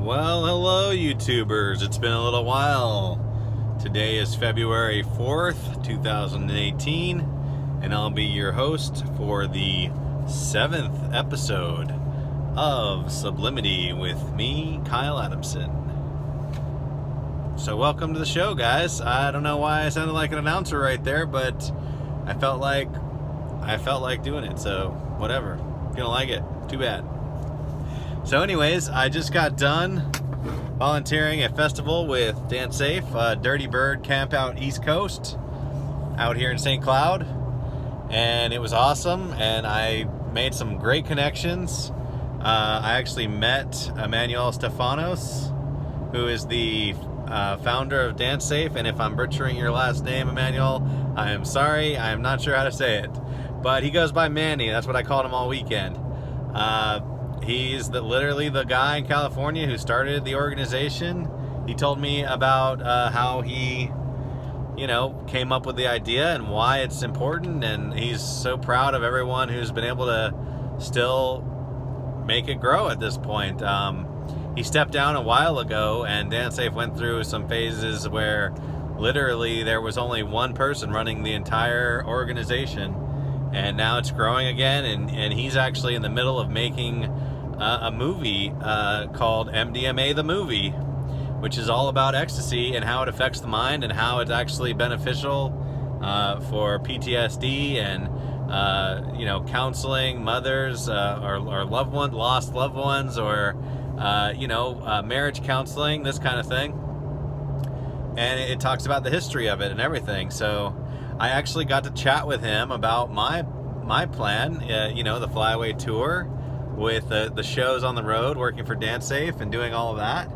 Well, hello YouTubers. It's been a little while. Today is February 4th, 2018, and I'll be your host for the 7th episode of Sublimity with me, Kyle Adamson. So welcome to the show, guys. I don't know why I sounded like an announcer right there, but I felt like doing it, so whatever. If you don't like it, too bad. So anyways, I just got done volunteering at a festival with Dance Safe, Dirty Bird Campout East Coast, out here in St. Cloud. And it was awesome, and I made some great connections. I actually met Emanuel Sferios, who is the founder of Dance Safe, and if I'm butchering your last name, Emanuel, I am sorry. I am not sure how to say it. But he goes by Manny. That's what I called him all weekend. He's literally the guy in California who started the organization. He told me about how he, came up with the idea and why it's important, and he's so proud of everyone who's been able to still make it grow at this point. He stepped down a while ago, and Dance Safe went through some phases where literally there was only one person running the entire organization, and now it's growing again, and he's actually in the middle of making a movie called MDMA the Movie, which is all about ecstasy and how it affects the mind and how it's actually beneficial for PTSD and counseling mothers or loved ones, lost loved ones, or marriage counseling, this kind of thing. And it talks about the history of it and everything. So I actually got to chat with him about my plan, the Flyaway Tour, with the shows on the road, working for Dance Safe and doing all of that.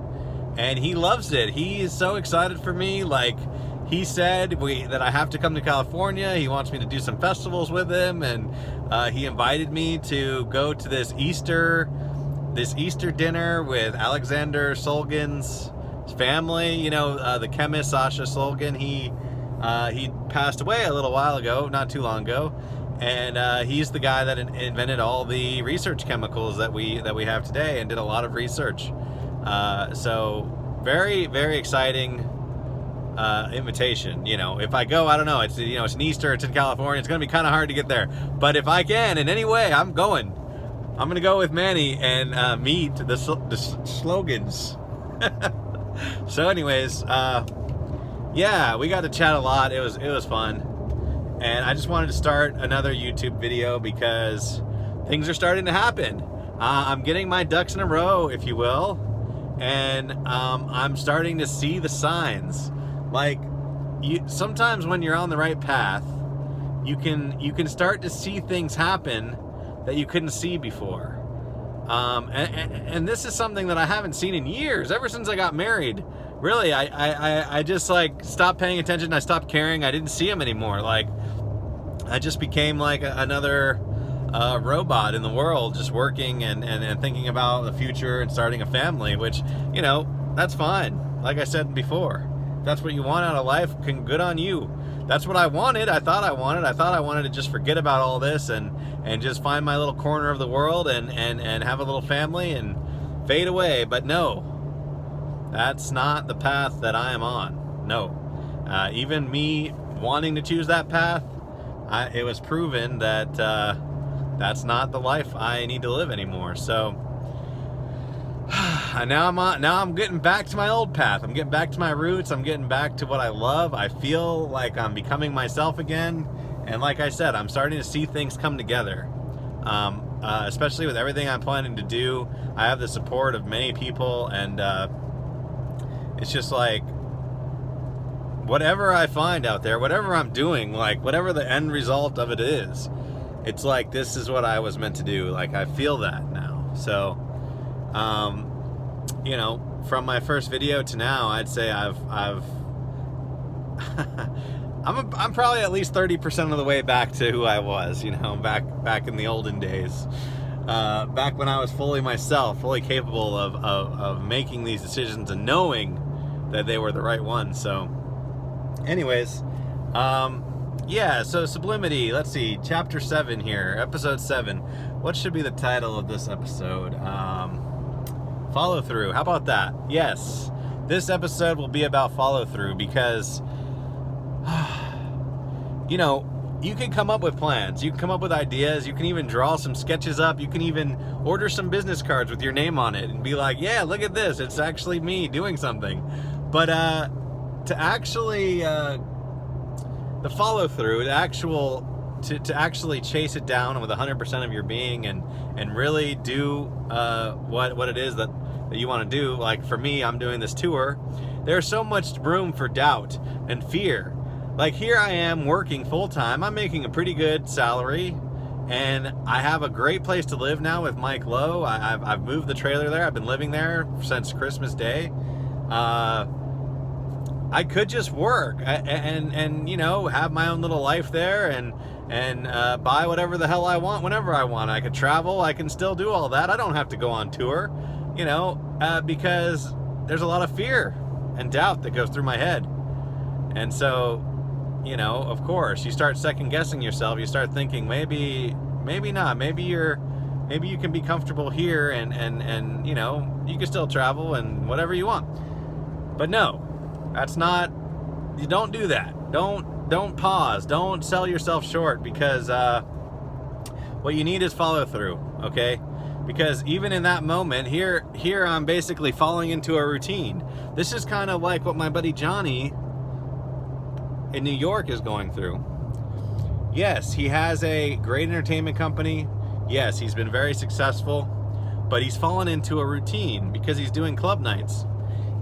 And he loves it. He is so excited for me. Like, he said that I have to come to California. He wants me to do some festivals with him, and he invited me to go to this Easter dinner with Alexander Solgin's family. The chemist Sasha Solgin. He passed away a little while ago, not too long ago, and he's the guy that invented all the research chemicals that we have today, and did a lot of research. So very, very exciting invitation. If I go, I don't know. It's it's an Easter. It's in California. It's gonna be kind of hard to get there. But if I can in any way, I'm going. I'm gonna go with Manny and meet the slogans. So anyways, yeah, we got to chat a lot. It was fun, and I just wanted to start another YouTube video because things are starting to happen. I'm getting my ducks in a row, if you will, and I'm starting to see the signs. Like, sometimes when you're on the right path, you can start to see things happen that you couldn't see before. And this is something that I haven't seen in years, ever since I got married. Really, I just stopped paying attention. I stopped caring. I didn't see him anymore. Like, I just became like another robot in the world, just working and thinking about the future and starting a family, which, that's fine. Like I said before, if that's what you want out of life, good on you. That's what I wanted. I thought I wanted to just forget about all this and just find my little corner of the world and have a little family and fade away. But no, that's not the path that I am on. No. Even me wanting to choose that path, it was proven that that's not the life I need to live anymore. So now I'm getting back to my old path. I'm getting back to my roots. I'm getting back to what I love. I feel like I'm becoming myself again. And like I said, I'm starting to see things come together. Especially with everything I'm planning to do. I have the support of many people, and it's just like, whatever I find out there, whatever I'm doing, like whatever the end result of it is, it's like, this is what I was meant to do. Like, I feel that now. So, from my first video to now, I'd say I'm probably at least 30% of the way back to who I was, back in the olden days. Back when I was fully myself, fully capable of making these decisions and knowing that they were the right ones. So anyways, yeah, so Sublimity, let's see, chapter 7 here, episode 7. What should be the title of this episode? Follow through. How about that? Yes. This episode will be about follow through because, you know, you can come up with plans. You can come up with ideas. You can even draw some sketches up. You can even order some business cards with your name on it and be like, yeah, look at this. It's actually me doing something. But to actually, the follow through, to actually chase it down with 100% of your being and really do what it is that you want to do. Like for me, I'm doing this tour. There's so much room for doubt and fear. Like here I am working full time. I'm making a pretty good salary, and I have a great place to live now with Mike Lowe. I've moved the trailer there. I've been living there since Christmas Day. I could just work and you know, have my own little life there and buy whatever the hell I want whenever I want. I could travel. I can still do all that. I don't have to go on tour, you know, because there's a lot of fear and doubt that goes through my head. And so, you know, of course, you start second guessing yourself. You start thinking maybe not. Maybe you can be comfortable here and you know, you can still travel and whatever you want. But no, that's not. You don't do that. Don't pause. Don't sell yourself short, because what you need is follow through. Okay. Because even in that moment, here I'm basically falling into a routine. This is kind of like what my buddy Johnny in New York is going through. Yes, he has a great entertainment company. Yes, he's been very successful, but he's fallen into a routine because he's doing club nights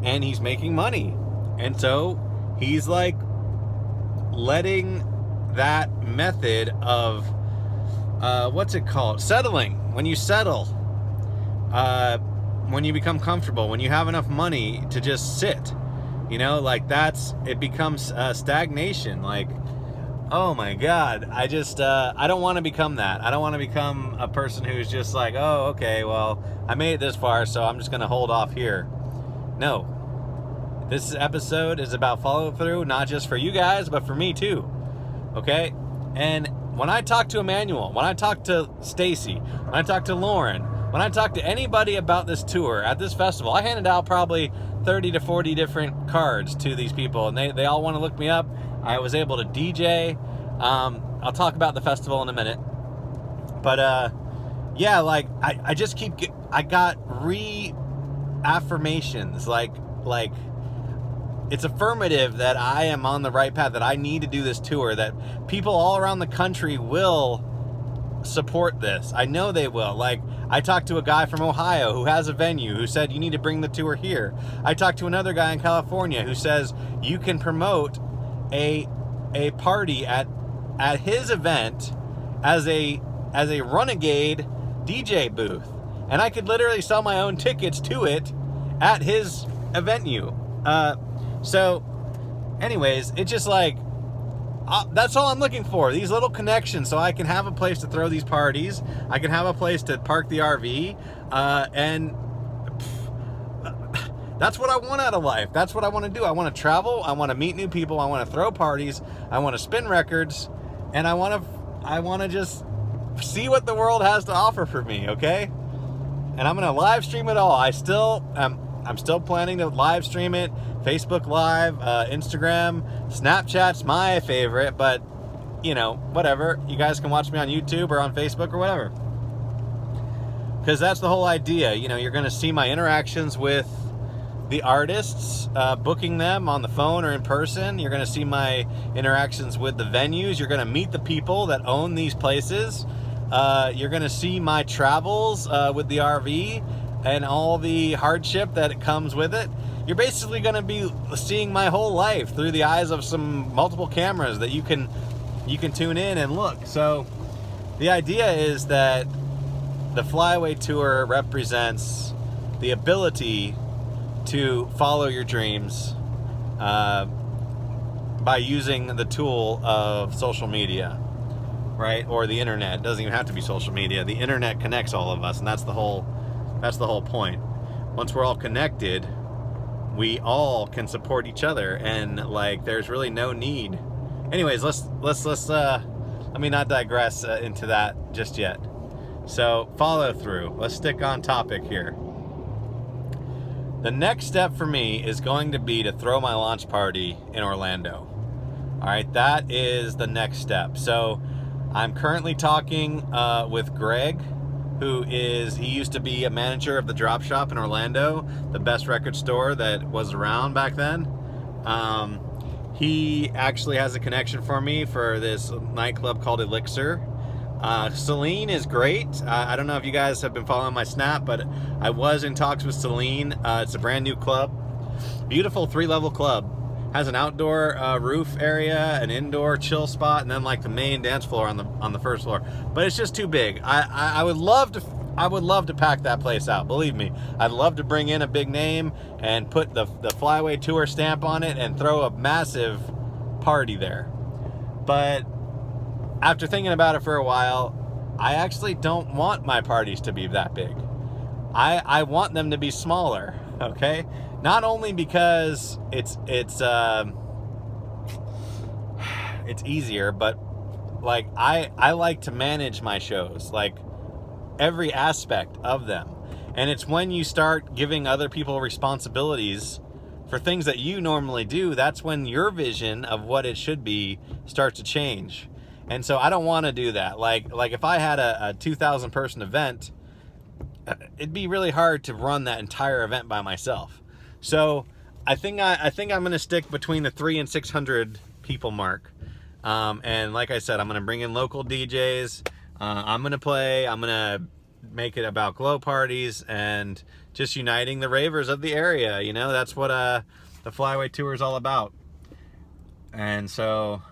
and he's making money. And so he's like letting that method of what's it called? Settling. When you settle, when you become comfortable, when you have enough money to just sit, you know, like it becomes stagnation. Like, oh my God, I don't want to become that. I don't want to become a person who's just like, oh, okay, well, I made it this far, so I'm just going to hold off here. No. This episode is about follow through, not just for you guys, but for me too. Okay? And when I talk to Emanuel, when I talk to Stacy, when I talk to Lauren, when I talk to anybody about this tour at this festival, I handed out probably 30 to 40 different cards to these people, and they all want to look me up. I was able to DJ. I'll talk about the festival in a minute. But yeah, like I got reaffirmations, like it's affirmative that I am on the right path, that I need to do this tour, that people all around the country will support this. I know they will. Like, I talked to a guy from Ohio who has a venue who said, you need to bring the tour here. I talked to another guy in California who says you can promote a party at his event as a Renegade DJ booth. And I could literally sell my own tickets to it at his venue. So anyways, it's just like, that's all I'm looking for. These little connections, so I can have a place to throw these parties. I can have a place to park the RV. And that's what I want out of life. That's what I want to do. I want to travel. I want to meet new people. I want to throw parties. I want to spin records. And I want to just see what the world has to offer for me, okay? And I'm going to live stream it all. I'm still planning to live stream it. Facebook Live, Instagram, Snapchat's my favorite, but you know, whatever. You guys can watch me on YouTube or on Facebook or whatever. Because that's the whole idea. You know, you're going to see my interactions with the artists, booking them on the phone or in person. You're going to see my interactions with the venues. You're going to meet the people that own these places. You're going to see my travels with the RV and all the hardship that it comes with it. You're basically going to be seeing my whole life through the eyes of some multiple cameras that you can tune in and look. So the idea is that the Flyaway Tour represents the ability to follow your dreams by using the tool of social media, right? Or the internet. It doesn't even have to be social media. The internet connects all of us, and that's the whole point. Once we're all connected, we all can support each other, and like there's really no need. Anyways, let's let me not digress into that just yet. So follow through. Let's stick on topic here. the next step for me is going to be to throw my launch party in Orlando. All right, that is the next step. So I'm currently talking with Greg, he used to be a manager of the Drop Shop in Orlando, the best record store that was around back then. He actually has a connection for me for this nightclub called Elixir. Celine is great. I don't know if you guys have been following my Snap, but I was in talks with Celine. It's a brand new club. Beautiful 3-level club. Has an outdoor roof area, an indoor chill spot, and then like the main dance floor on the first floor. But it's just too big. I would love to pack that place out. Believe me, I'd love to bring in a big name and put the Flyway Tour stamp on it and throw a massive party there. But after thinking about it for a while, I actually don't want my parties to be that big. I want them to be smaller. Okay. Not only because it's easier, but like I like to manage my shows, like every aspect of them. And it's when you start giving other people responsibilities for things that you normally do, that's when your vision of what it should be starts to change. And so I don't want to do that. Like if I had a 2,000 person event, it'd be really hard to run that entire event by myself. So I think I'm going to stick between the 300 and 600 people mark. And like I said, I'm going to bring in local DJs. I'm going to play. I'm going to make it about glow parties and just uniting the ravers of the area. You know, that's what the Flyway Tour is all about. And so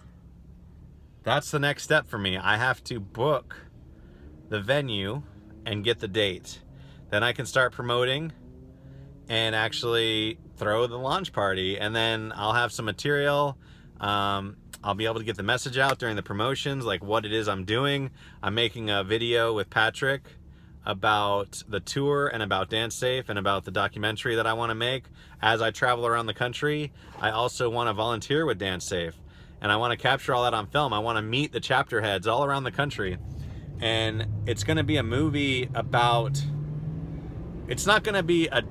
that's the next step for me. I have to book the venue and get the date. Then I can start promoting and actually throw the launch party, and then I'll have some material. I'll be able to get the message out during the promotions, like what it is I'm doing. I'm making a video with Patrick about the tour and about Dance Safe and about the documentary that I want to make as I travel around the country. I also want to volunteer with Dance Safe, and I want to capture all that on film. I want to meet the chapter heads all around the country, and it's going to be a movie about, it's not going to be a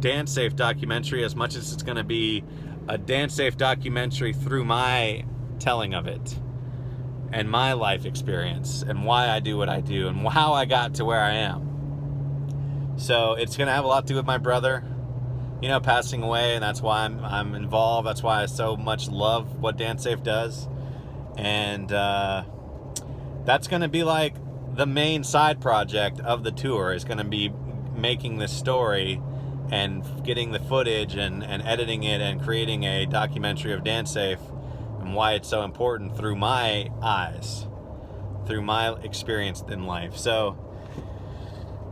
Dance Safe documentary as much as it's going to be a Dance Safe documentary through my telling of it and my life experience and why I do what I do and how I got to where I am. So it's going to have a lot to do with my brother, you know, passing away, and that's why I'm involved. That's why I so much love what Dance Safe does. And that's going to be like the main side project of the tour, is going to be making this story and getting the footage and editing it and creating a documentary of Dance Safe and why it's so important through my eyes, through my experience in life. So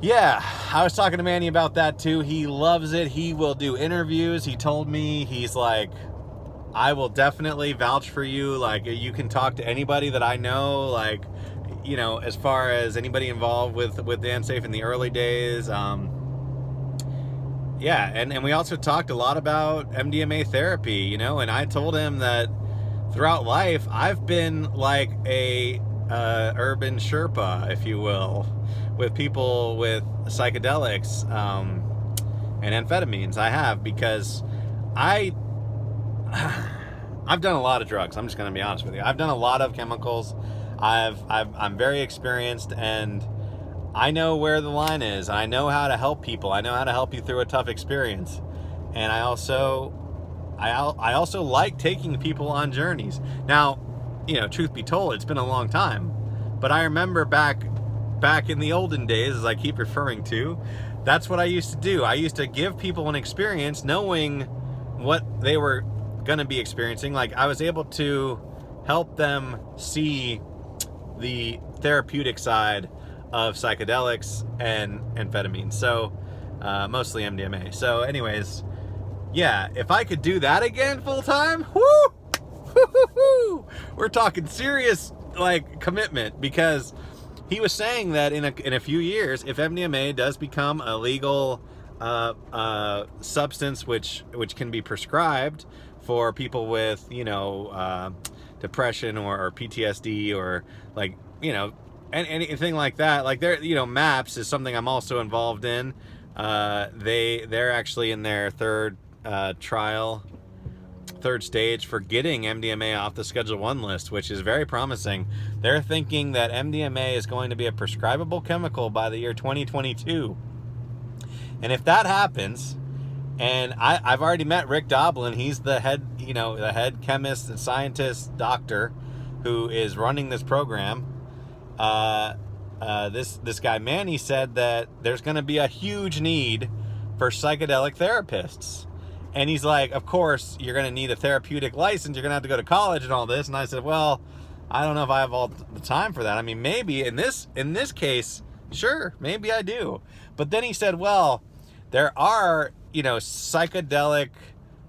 yeah, I was talking to Manny about that too. He loves it. He will do interviews. He told me, he's like, I will definitely vouch for you. Like, you can talk to anybody that I know, like, you know, as far as anybody involved with Dance Safe in the early days. Yeah, and we also talked a lot about MDMA therapy, you know, and I told him that throughout life, I've been like a urban Sherpa, if you will, with people with psychedelics and amphetamines. I have, because I've done a lot of drugs. I'm just going to be honest with you. I've done a lot of chemicals. I'm very experienced, and I know where the line is. I know how to help people. I know how to help you through a tough experience. And I also like taking people on journeys. Now, you know, truth be told, it's been a long time, but I remember back in the olden days, as I keep referring to, that's what I used to do. I used to give people an experience knowing what they were going to be experiencing. Like, I was able to help them see the therapeutic side of psychedelics and amphetamines, so mostly MDMA. So anyways, yeah, if I could do that again full time, we're talking serious like commitment, because he was saying that in a few years, if MDMA does become a legal substance which can be prescribed for people with, you know, depression or PTSD, or like, you know, and anything like that, like there, you know, MAPS is something I'm also involved in. they're actually in their third stage for getting MDMA off the Schedule 1 list, which is very promising. They're thinking that MDMA is going to be a prescribable chemical by the year 2022. And if that happens, and I've already met Rick Doblin, he's the head chemist and scientist doctor who is running this program. This guy Manny said that there's going to be a huge need for psychedelic therapists. And he's like, of course, you're going to need a therapeutic license. You're going to have to go to college and all this. And I said, well, I don't know if I have all the time for that. I mean, maybe in this case, sure, maybe I do. But then he said, well, there are, psychedelic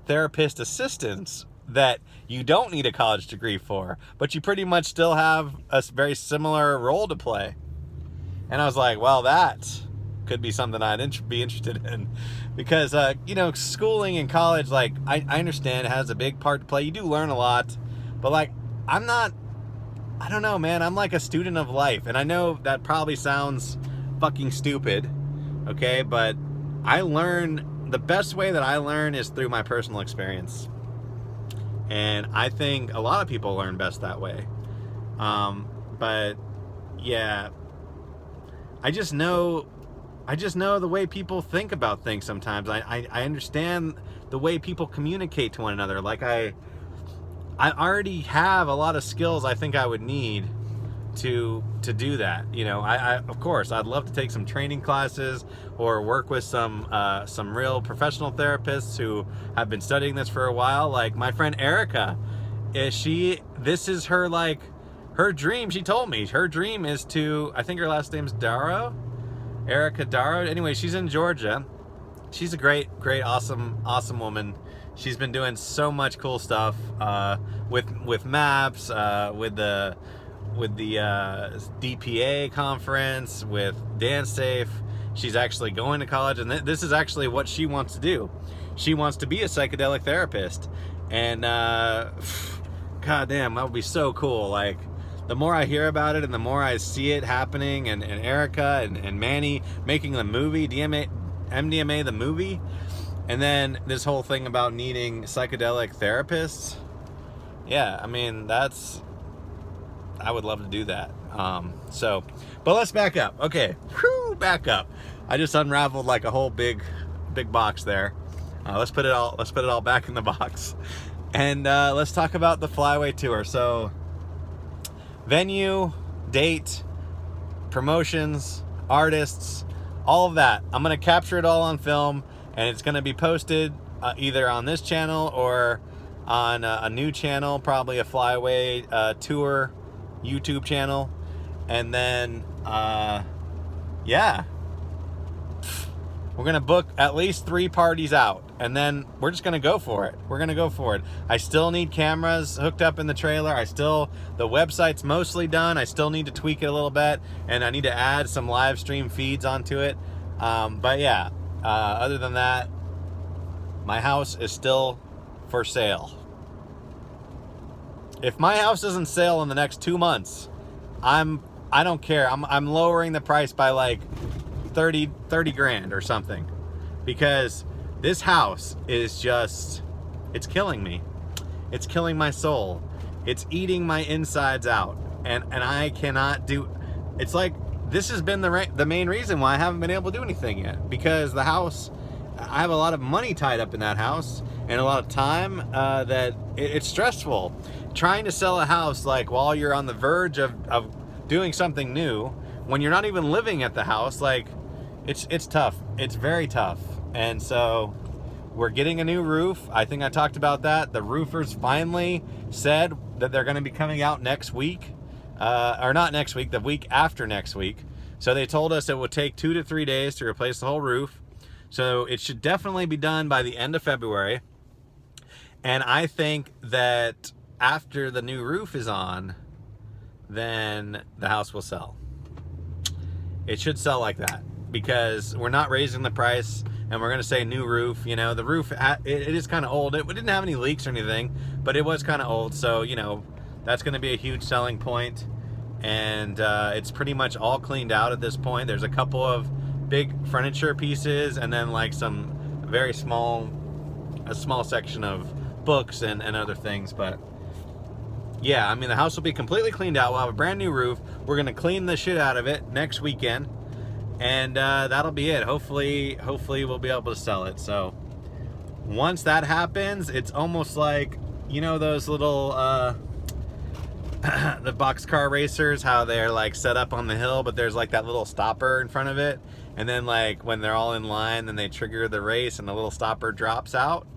therapist assistants that you don't need a college degree for, but you pretty much still have a very similar role to play. And I was like, well, that could be something I'd be interested in, because schooling in college, like I understand it has a big part to play. You do learn a lot, but like I don't know, man, I'm like a student of life. And I know that probably sounds fucking stupid, okay, but the best way that I learn is through my personal experience, and I think a lot of people learn best that way. But yeah, I just know the way people think about things sometimes. I understand the way people communicate to one another. Like I already have a lot of skills I think I would need to do that. I of course I'd love to take some training classes or work with some real professional therapists who have been studying this for a while. Like my friend Erica, this is her dream. She told me her dream is to, I think her last name's Darrow, Erica Darrow. Anyway, she's in Georgia. She's a great, awesome woman. She's been doing so much cool stuff with MAPS, with the DPA conference, with Dance Safe. She's actually going to college, and this is actually what she wants to do. She wants to be a psychedelic therapist, and goddamn, that would be so cool. Like, the more I hear about it and the more I see it happening, and Erica and Manny making the movie, MDMA the movie, and then this whole thing about needing psychedelic therapists. Yeah, I mean, I would love to do that. But let's back up. Okay, back up. I just unraveled like a whole big box there. Let's put it all back in the box, and let's talk about the Flyway tour. So, venue, date, promotions, artists, all of that. I'm gonna capture it all on film, and it's gonna be posted either on this channel or on a new channel, probably a Flyway tour YouTube channel. And then we're gonna book at least 3 parties out, and then we're just gonna go for it. I still need cameras hooked up in the trailer. The website's mostly done. I still need to tweak it a little bit, and I need to add some live stream feeds onto it. But yeah, other than that, my house is still for sale. If my house doesn't sell in the next 2 months, I don't care. I'm lowering the price by like 30 grand or something, because this house is just, it's killing me. It's killing my soul. It's eating my insides out, and I cannot do. It's like this has been the main reason why I haven't been able to do anything yet, because the house, I have a lot of money tied up in that house and a lot of time that it's stressful trying to sell a house like while you're on the verge of doing something new, when you're not even living at the house. Like, it's tough. It's very tough. And so we're getting a new roof. I think I talked about that. The roofers finally said that they're going to be coming out next week, or not next week, the week after next week. So they told us it would take 2 to 3 days to replace the whole roof. So it should definitely be done by the end of February. And I think that after the new roof is on, then the house will sell. It should sell like that, because we're not raising the price, and we're going to say new roof. The roof, it is kind of old. It didn't have any leaks or anything, but it was kind of old. So, that's going to be a huge selling point. And it's pretty much all cleaned out at this point. There's a couple of big furniture pieces, and then like some very small section of books and other things. But yeah, I mean, the house will be completely cleaned out. We'll have a brand new roof. We're gonna clean the shit out of it next weekend, and that'll be it. Hopefully we'll be able to sell it. So once that happens, it's almost like, you know, those little the boxcar racers, how they're like set up on the hill, but there's like that little stopper in front of it, and then like when they're all in line, then they trigger the race and the little stopper drops out.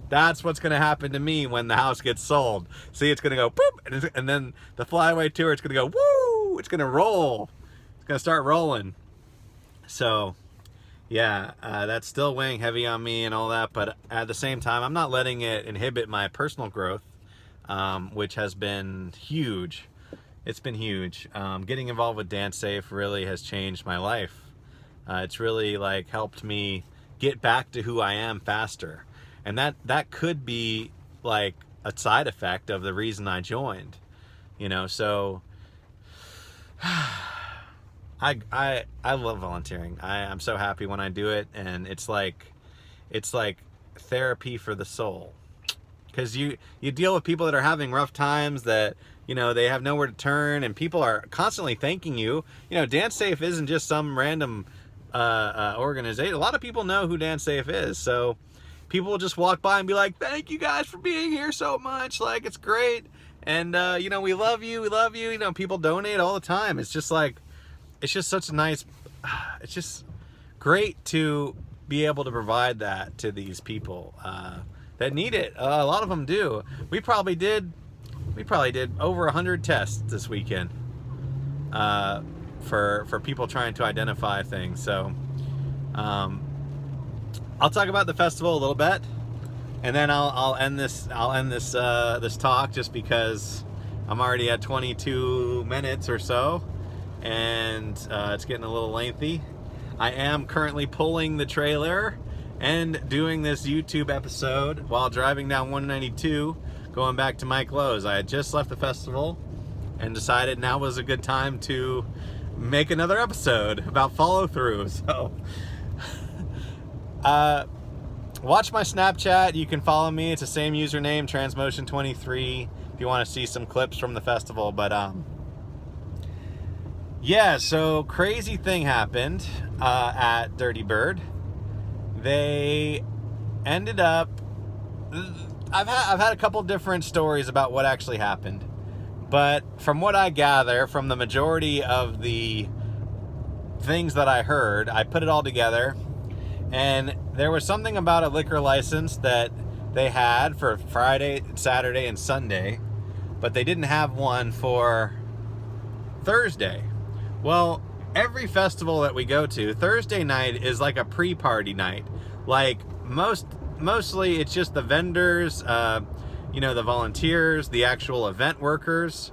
That's what's going to happen to me when the house gets sold. See, it's going to go boop, and then the flyaway tour, it's going to go woo, it's going to roll. It's going to start rolling. So yeah, that's still weighing heavy on me and all that, but at the same time, I'm not letting it inhibit my personal growth, which has been huge. It's been huge. Getting involved with Dance Safe really has changed my life. It's really like helped me get back to who I am faster. And that could be like a side effect of the reason I joined, you know. So I love volunteering. I'm so happy when I do it, and it's like therapy for the soul, because you deal with people that are having rough times, that, you know, they have nowhere to turn, and people are constantly thanking you. You know, Dance Safe isn't just some random organization. A lot of people know who Dance Safe is, so people will just walk by and be like, thank you guys for being here so much, like, it's great, and you know, we love you. You know, people donate all the time. It's just like, it's just such a nice, it's just great to be able to provide that to these people that need it. A lot of them do. We probably did over 100 tests this weekend for people trying to identify things. So I'll talk about the festival a little bit, and then I'll end this this talk, just because I'm already at 22 minutes or so, and it's getting a little lengthy. I am currently pulling the trailer and doing this YouTube episode while driving down 192, going back to Mike Lowe's. I had just left the festival and decided now was a good time to make another episode about follow-through. So watch my Snapchat. You can follow me. It's the same username, Transmotion23, if you want to see some clips from the festival. But yeah, so crazy thing happened at Dirty Bird. They ended up, I've had a couple different stories about what actually happened, but from what I gather from the majority of the things that I heard, I put it all together, and there was something about a liquor license that they had for Friday, Saturday, and Sunday, but they didn't have one for Thursday. Well, every festival that we go to, Thursday night is like a pre-party night. Like mostly it's just the vendors, you know, the volunteers, the actual event workers,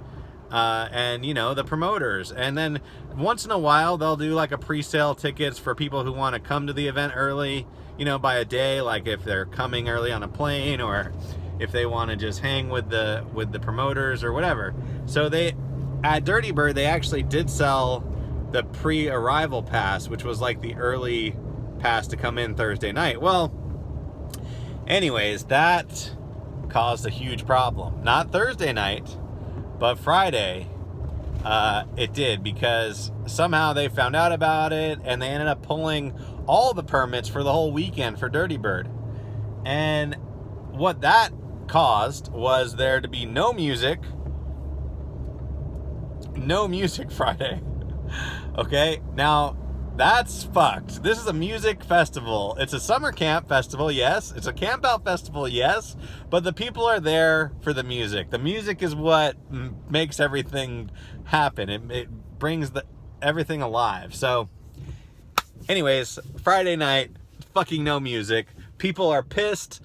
and, you know, the promoters. And then once in a while they'll do like a pre-sale tickets for people who want to come to the event early, you know, by a day, like if they're coming early on a plane, or if they want to just hang with the promoters or whatever. So at Dirty Bird, they actually did sell the pre-arrival pass, which was like the early pass to come in Thursday night. Well, anyways, that caused a huge problem. Not Thursday night, but Friday, it did, because somehow they found out about it, and they ended up pulling all the permits for the whole weekend for Dirty Bird. And what that caused was there to be no music Friday. Okay, now that's fucked. This is a music festival. It's a summer camp festival, yes. It's a camp out festival, yes. But the people are there for the music. The music is what makes everything happen. It brings everything alive. So anyways, Friday night, fucking no music. People are pissed.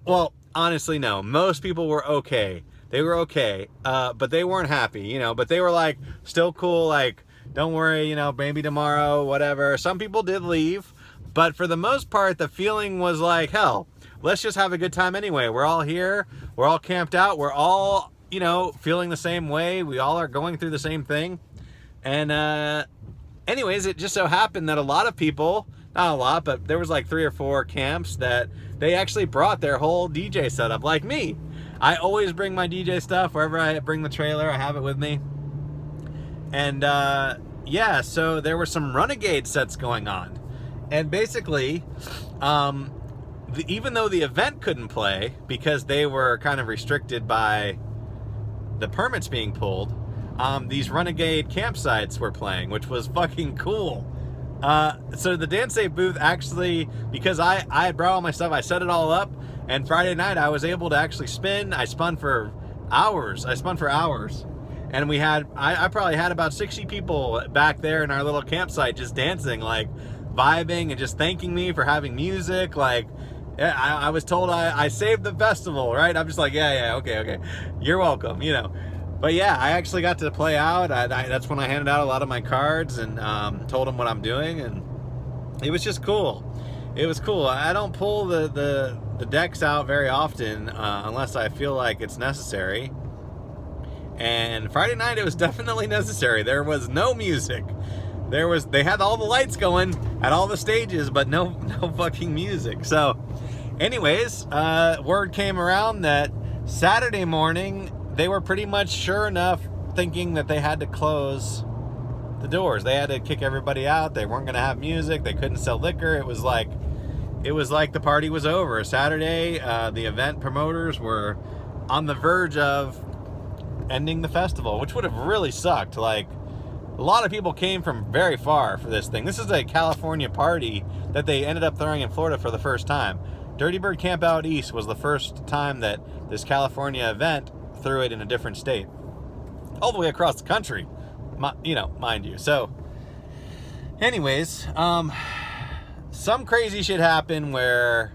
Well, honestly, no. Most people were okay. They were okay, but they weren't happy, you know. But they were like, still cool, like, don't worry, you know, maybe tomorrow, whatever. Some people did leave, but for the most part, the feeling was like, hell, let's just have a good time anyway. We're all here. We're all camped out. We're all, you know, feeling the same way. We all are going through the same thing. And anyways, it just so happened that a lot of people, not a lot, but there was like 3 or 4 camps that they actually brought their whole DJ setup, like me. I always bring my DJ stuff wherever I bring the trailer. I have it with me. And yeah, so there were some Renegade sets going on. And basically, even though the event couldn't play because they were kind of restricted by the permits being pulled, these Renegade campsites were playing, which was fucking cool. So the Dance Safe booth actually, because I had brought all my stuff, I set it all up, and Friday night I was able to actually spin. I spun for hours. And we had, I probably had about 60 people back there in our little campsite just dancing, like vibing and just thanking me for having music. Like, I was told I saved the festival, right? I'm just like, yeah, okay. You're welcome, you know. But yeah, I actually got to play out. That's when I handed out a lot of my cards and told them what I'm doing, and it was just cool. It was cool. I don't pull the decks out very often unless I feel like it's necessary. And Friday night it was definitely necessary. There was no music. They had all the lights going at all the stages, but no fucking music. So, anyways, word came around that Saturday morning they were pretty much sure enough thinking that they had to close the doors. They had to kick everybody out. They weren't going to have music. They couldn't sell liquor. It was like the party was over. Saturday, the event promoters were on the verge of ending the festival, which would have really sucked. Like, a lot of people came from very far for this thing. This is a California party that they ended up throwing in Florida for the first time. Dirty Bird Campout East was the first time that this California event threw it in a different state, all the way across the country, you know, mind you. So anyways, some crazy shit happened where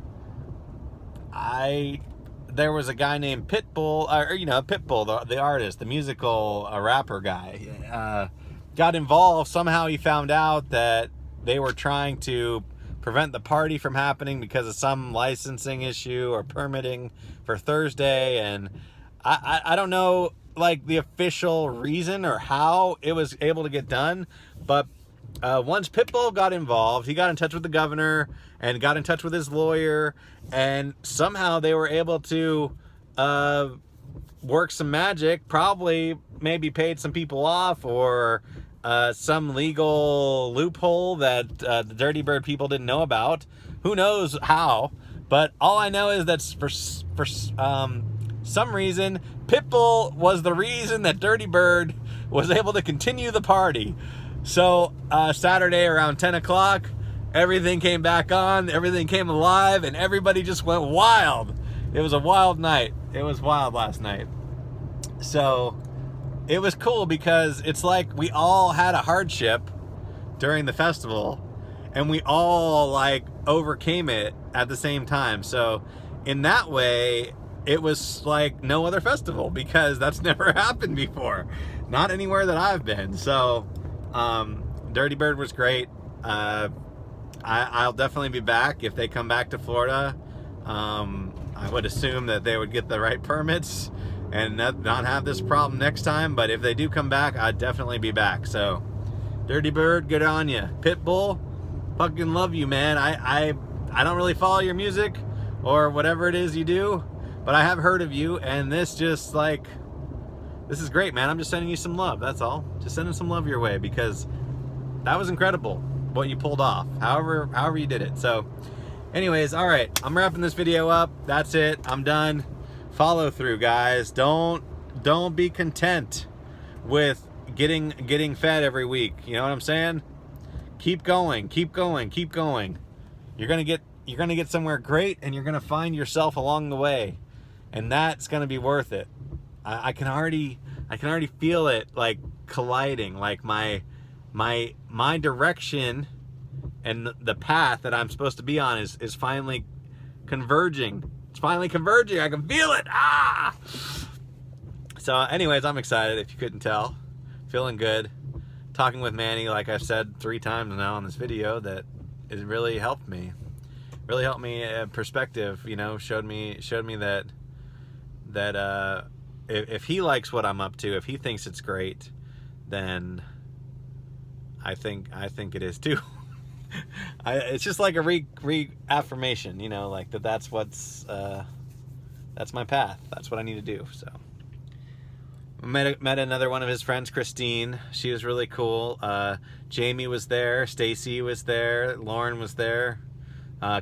there was a guy named Pitbull, Pitbull, the artist, the musical rapper guy, got involved. Somehow he found out that they were trying to prevent the party from happening because of some licensing issue or permitting for Thursday, and I don't know, like, the official reason or how it was able to get done, but once Pitbull got involved, he got in touch with the governor and got in touch with his lawyer, and somehow they were able to work some magic, probably maybe paid some people off, or some legal loophole that the Dirty Bird people didn't know about. Who knows how? But all I know is that for some reason, Pitbull was the reason that Dirty Bird was able to continue the party. So Saturday around 10 o'clock, everything came back on, everything came alive, and everybody just went wild. It was a wild night. It was wild last night. So it was cool because it's like we all had a hardship during the festival, and we all like overcame it at the same time. So in that way, it was like no other festival, because that's never happened before, not anywhere that I've been. So Dirty Bird was great. I'll definitely be back if they come back to Florida. I would assume that they would get the right permits and not have this problem next time, but if they do come back, I'd definitely be back. So Dirty Bird, good on you. Pitbull, fucking love you, man. I don't really follow your music or whatever it is you do, but I have heard of you, and this is great, man. I'm just sending you some love, that's all. Just sending some love your way, because that was incredible what you pulled off, however you did it. So anyways, all right, I'm wrapping this video up. That's it, I'm done. Follow through, guys. Don't be content with getting fed every week. You know what I'm saying? Keep going. You're gonna get somewhere great, and you're gonna find yourself along the way, and that's gonna be worth it. I can already feel it, like, colliding, like my direction and the path that I'm supposed to be on is finally converging. It's finally converging. I can feel it. So anyways, I'm excited, if you couldn't tell. Feeling good. Talking with Manny, like I've said 3 times now in this video, that it really helped me. Really helped me perspective, you know, showed me that if he likes what I'm up to, if he thinks it's great, then I think it is too. It's just like a reaffirmation, you know, like that's what's that's my path. That's what I need to do. So met another one of his friends, Christine. She was really cool. Jamie was there. Stacy was there. Lauren was there.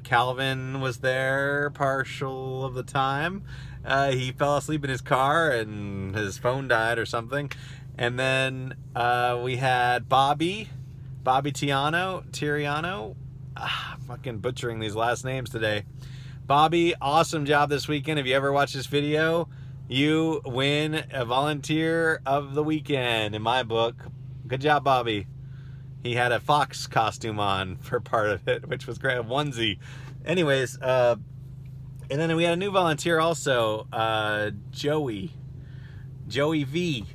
Calvin was there partial of the time. He fell asleep in his car and his phone died or something. And then we had Bobby Tiriano. Fucking butchering these last names today. Bobby, awesome job this weekend. If you ever watch this video, you win a volunteer of the weekend in my book. Good job, Bobby. He had a fox costume on for part of it, which was great. A onesie. Anyways, and then we had a new volunteer also, Joey V,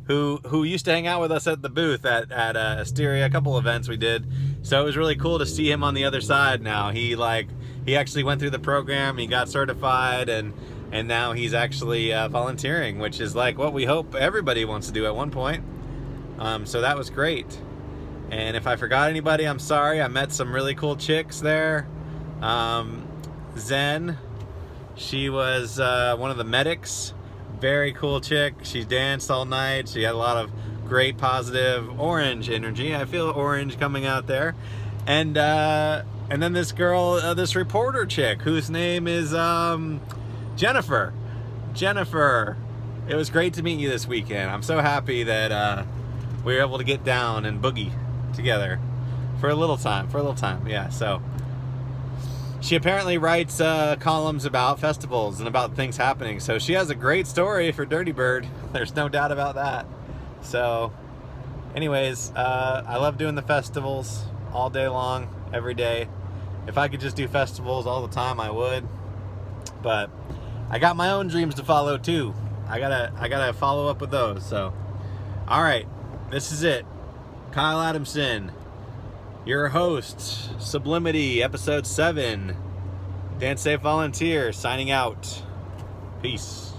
who used to hang out with us at the booth at Asteria, a couple events we did. So it was really cool to see him on the other side now. He actually went through the program, he got certified, and now he's actually volunteering, which is like what we hope everybody wants to do at one point. So that was great. And if I forgot anybody, I'm sorry. I met some really cool chicks there. Zen, she was one of the medics. Very cool chick. She danced all night. She had a lot of great positive orange energy. I feel orange coming out there. And then this girl, this reporter chick, whose name is Jennifer. Jennifer, it was great to meet you this weekend. I'm so happy that we were able to get down and boogie together for a little time. Yeah, so she apparently writes columns about festivals and about things happening. So she has a great story for Dirty Bird. There's no doubt about that. So anyways, I love doing the festivals all day long, every day. If I could just do festivals all the time, I would. But I got my own dreams to follow too. I gotta follow up with those. So, all right, this is it. Kyle Adamson, your host, Sublimity, episode 7. Dance Safe Volunteer, signing out. Peace.